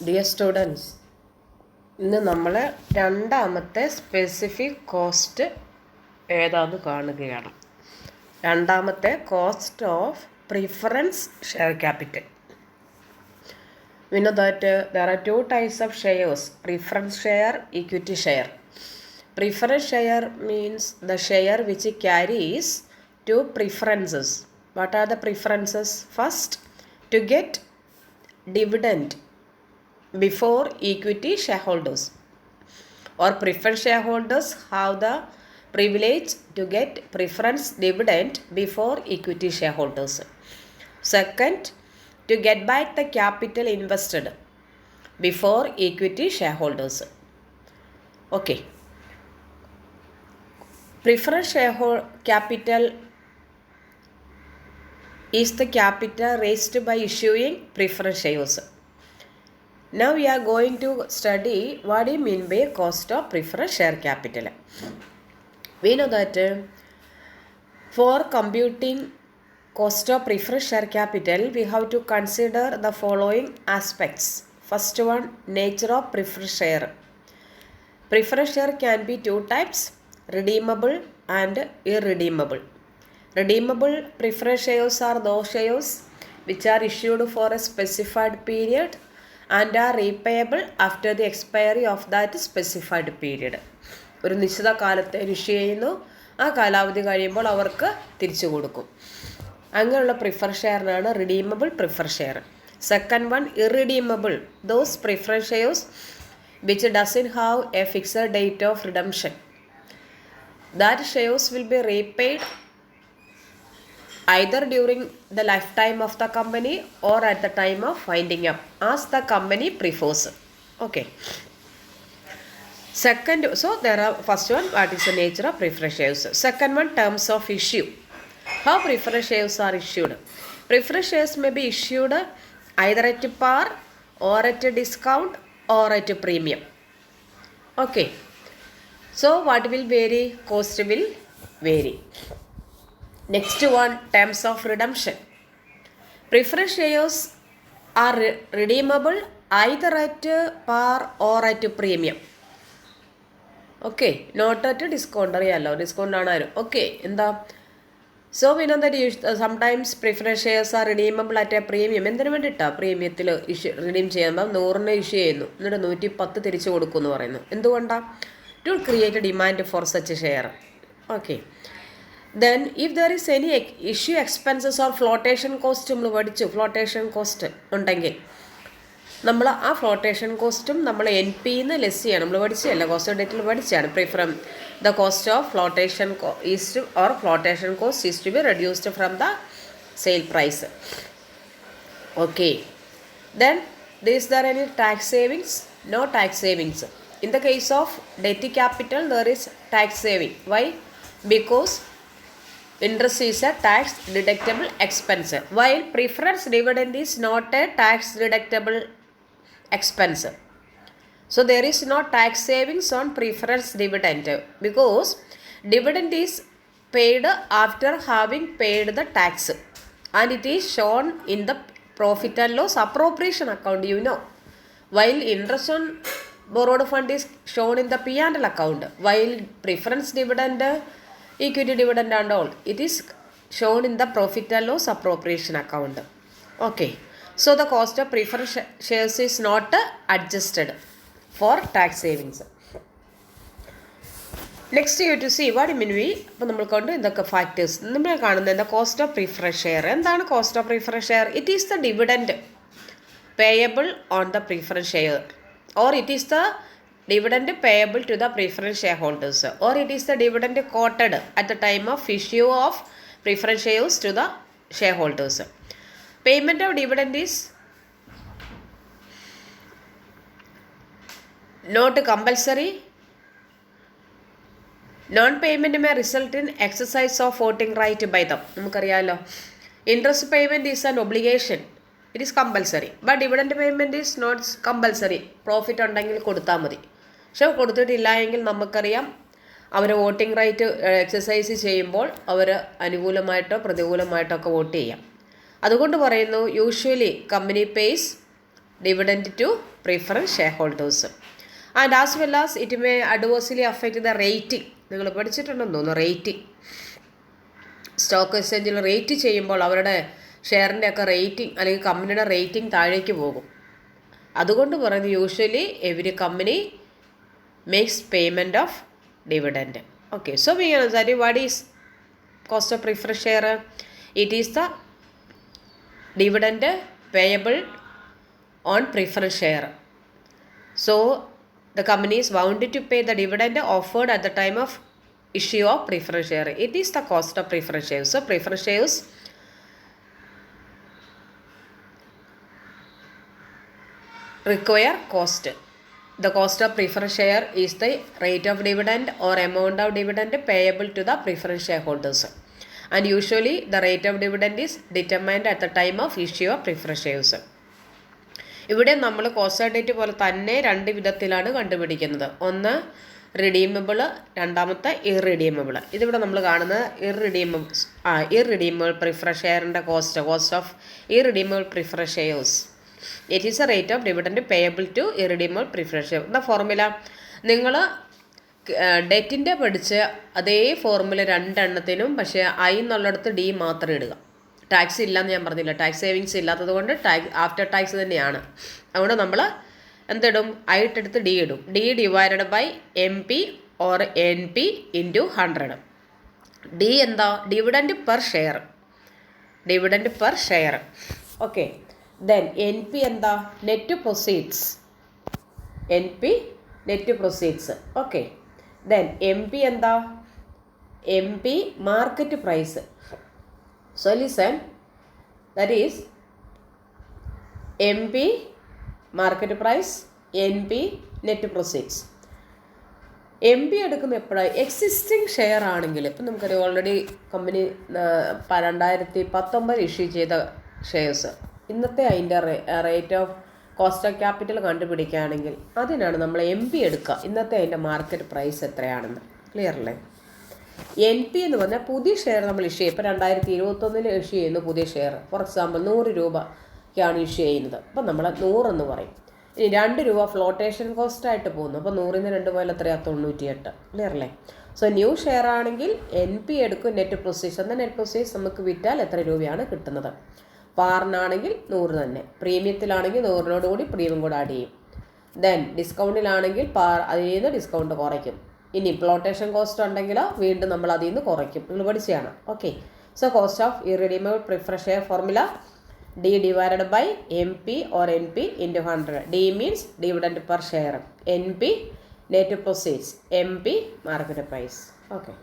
Dear students, ഇന്ന് നമ്മൾ രണ്ടാമത്തെ സ്പെസിഫിക് കോസ്റ്റ് ഏതാന്ന് കാണുകയാണ്. രണ്ടാമത്തെ cost of preference share capital. We know that there are two types of shares, preference share, equity share. Preference share means the share which carries two preferences. What are the preferences? First, to get dividend before equity shareholders, or preferred shareholders have the privilege to get preference dividend before equity shareholders. Second, to get back the capital invested before equity shareholders. Okay, preferred capital is the capital raised by issuing preference shares. Now we are going to study what do you mean by cost of preferred share capital. We know that for computing cost of preferred share capital, we have to consider the following aspects. First one, nature of preferred share. Preferred share can be two types, redeemable and irredeemable. Redeemable preferred shares are those shares which are issued for a specified period and are repayable after the expiry of that specified period. ഒരു നിശ്ചിത കാലത്തെ issue ചെയ്യുന്നു, ആ കാലാവധി കഴിയുമ്പോൾ അവർക്ക് തിരിച്ചു കൊടുക്കും. അങ്ങനെയുള്ള പ്രിഫർ ഷെയറിനാണ് redeemable prefer share. Second one, irredeemable, those prefer shares which doesn't have a fixed date of redemption. That shares will be repaid either during the lifetime of the company or at the time of winding up as the company prefers. Okay. Second, so there are first one, what is the nature of preferred shares. Second one, terms of issue. How preferred shares are issued. Preferred shares may be issued either at par or at a discount or at a premium. Okay. So what will vary? Cost will vary. Next one, terms of redemption. Preferred shares are redeemable either at par or at premium. Okay, not at a discount. Discount ആണ്. Okay, so we know that sometimes preferred shares are redeemable at a premium. എന്തിനു വേണ്ടിയിട്ടാ പ്രീമിയത്തിൽ redeem ചെയ്യുമ്പോൾ 100 issue ചെയ്യുന്നു, എന്നിട്ട് 110 തിരിച്ചു കൊടുക്കുമെന്ന് പറയുന്നു. എന്തുകൊണ്ടാണ്? To create demand for such share. Okay. Then if there is any issue expenses or flotation cost, നമ്മൾ പഠിച്ചു ഫ്ലോട്ടേഷൻ കോസ്റ്റ് ഉണ്ടെങ്കിൽ നമ്മൾ ആ ഫ്ലോട്ടേഷൻ കോസ്റ്റും നമ്മൾ എൻ പിന്ന് ലെസ് ചെയ്യണം. നമ്മൾ പഠിച്ചതല്ല, കോസ്റ്റ് ഓഫ് ഡെറ്റിൽ പഠിച്ചാണ്. പ്രിഫറം the cost of flotation is or flotation cost is to be reduced from the sale price. Okay. Then is there any tax savings? No tax savings. In the case of debt capital there is tax saving. Why? Because interest is a tax deductible expense, while preference dividend is not a tax deductible expense. So there is no tax savings on preference dividend because dividend is paid after having paid the tax and it is shown in the profit and loss appropriation account, you know, while interest on borrowed fund is shown in the P&L account, while preference dividend, equity dividend and all, it is shown in the profit and loss appropriation account. Okay. So the cost of preferred shares is not adjusted for tax savings. Next you have to see what I mean. അപ്പോൾ നമ്മൾ കൊണ്ട് ഇതൊക്കെ factors നമ്മൾ കാണുന്നത് cost of preference share. എന്താണ് cost of preference share? It is the dividend payable on the preference share, or it is the dividend payable to the preference shareholders, or it is the dividend quoted at the time of issue of preference shares to the shareholders. Payment of dividend is not compulsory. Non-payment may result in exercise of voting right by them. നമുക്കറിയാമല്ലോ, interest payment is an obligation. It is compulsory. But dividend payment is not compulsory. Profit ഉണ്ടെങ്കിൽ കൊടുത്താൽ മതി. പക്ഷെ കൊടുത്തിട്ടില്ല എങ്കിൽ നമുക്കറിയാം അവർ voting right exercise ചെയ്യുമ്പോൾ അവർ അനുകൂലമായിട്ടോ പ്രതികൂലമായിട്ടോ ഒക്കെ വോട്ട് ചെയ്യാം. അതുകൊണ്ട് പറയുന്നു usually company pays dividend to preferred shareholders. And as well as it may adversely affect the rating. നിങ്ങൾ പഠിച്ചിട്ടുണ്ടെന്ന് തോന്നുന്നു റേറ്റിംഗ്. സ്റ്റോക്ക് എക്സ്ചേഞ്ചിൽ റേറ്റ് ചെയ്യുമ്പോൾ അവരുടെ ഷെയറിൻ്റെ ഒക്കെ റേറ്റിംഗ് അല്ലെങ്കിൽ കമ്പനിയുടെ റേറ്റിംഗ് താഴേക്ക് പോകും. അതുകൊണ്ട് പറയുന്നത് usually every company makes payment of dividend. Okay, so we answer what is cost of preferred share? It is the dividend payable on preferred share. So the company is bound to pay the dividend offered at the time of issue of preferred share. It is the cost of preferred shares. So preferred shares require cost. The cost of preferred share is the rate of dividend or amount of dividend payable to the preferred shareholders. And usually the rate of dividend is determined at the time of issue of preferred shares. ഇവിടെ നമ്മൾ cost date പോലെ തന്നെ രണ്ട് വിധത്തിലാണ് കണ്ടുപിടിക്കുന്നത്. ഒന്ന് redeemable, രണ്ടാമത്തെ ഇർറിഡീമബിൾ. ഇതിവിടെ നമ്മൾ കാണുന്നത് ഇർറിഡീമബിൾ പ്രിഫറഡ് ഷെയറിൻ്റെ cost of irredeemable preferred shares. It is a rate of dividend payable to irredeemable preferred share. The formula നിങ്ങൾ ഡെറ്റിൻ്റെ പഠിച്ച് അതേ ഫോർമുല രണ്ടെണ്ണത്തിനും, പക്ഷേ ഐ എന്നുള്ളിടത്ത് ഡി മാത്രം ഇടുക. ടാക്സ് ഇല്ലയെന്ന് ഞാൻ പറഞ്ഞില്ല, ടാക്സ് സേവിങ്സ് ഇല്ലാത്തത് കൊണ്ട് ആഫ്റ്റർ ടാക്സ് തന്നെയാണ്. അതുകൊണ്ട് നമ്മൾ എന്തിടും? ഐ ഇട്ടെടുത്ത് ഡി ഇടും. D divided by M P or N P into 100. D എന്താ? Dividend per share. Dividend per share. Okay. Then N P എന്താ? Net proceeds. N P net proceeds. Okay. Then M P എന്താ? M P market price. So listen, that is MP market price, NP net proceeds. MP എടുക്കുന്ന എപ്പോഴാണ്? Existing share ആണെങ്കിൽ, ഇപ്പം നമുക്കറിയാം already company 2019 issue ചെയ്ത shares ഇന്നത്തെ അതിൻ്റെ rate of cost of capital കണ്ടുപിടിക്കുകയാണെങ്കിൽ അതിനാണ് നമ്മൾ MP എടുക്കുക. ഇന്നത്തെ അതിൻ്റെ മാർക്കറ്റ് പ്രൈസ് എത്രയാണെന്ന്. ക്ലിയർ അല്ലേ? എൻ പി എന്ന് പറഞ്ഞാൽ പുതിയ ഷെയർ നമ്മൾ ഇഷ്യൂ ചെയ്യും. ഇപ്പോൾ 2021 ഇഷ്യൂ ചെയ്യുന്നു പുതിയ ഷെയർ. ഫോർ എക്സാമ്പിൾ 100 രൂപയ്ക്കാണ് ഇഷ്യൂ ചെയ്യുന്നത്. അപ്പോൾ നമ്മൾ 100 എന്ന് പറയും. ഇനി 2 രൂപ ഫ്ലോട്ടേഷൻ കോസ്റ്റായിട്ട് പോകുന്നു. അപ്പോൾ 100-ന് 2 പോയാൽ എത്രയാണ്? 98. ക്ലിയർ അല്ലേ? സോ ന്യൂ ഷെയർ ആണെങ്കിൽ എൻ പി എടുക്കും, നെറ്റ് പ്രൊസീഡ്സ്. എന്നാൽ നെറ്റ് പ്രൊസീഡ്സ് നമുക്ക് വിറ്റാൽ എത്ര രൂപയാണ് കിട്ടുന്നത്? പാറിനാണെങ്കിൽ 100 തന്നെ, പ്രീമിയത്തിലാണെങ്കിൽ 100-നോട് കൂടി പ്രീമിയം കൂടെ ആഡ് ചെയ്യും. ദെൻ ഡിസ്കൗണ്ടിലാണെങ്കിൽ അതിൽ നിന്ന് ഡിസ്കൗണ്ട് കുറയ്ക്കും. ഇനി ഫ്ലോട്ടേഷൻ കോസ്റ്റ് ഉണ്ടെങ്കിൽ വീണ്ടും നമ്മൾ അതിൽ നിന്ന് കുറയ്ക്കും. നിങ്ങൾ പഠിച്ചതാണ്. Okay. So cost of irredeemable preferred share formula D divided by M P or N P into 100. D means dividend per share, N P net proceeds, M P market price. Okay.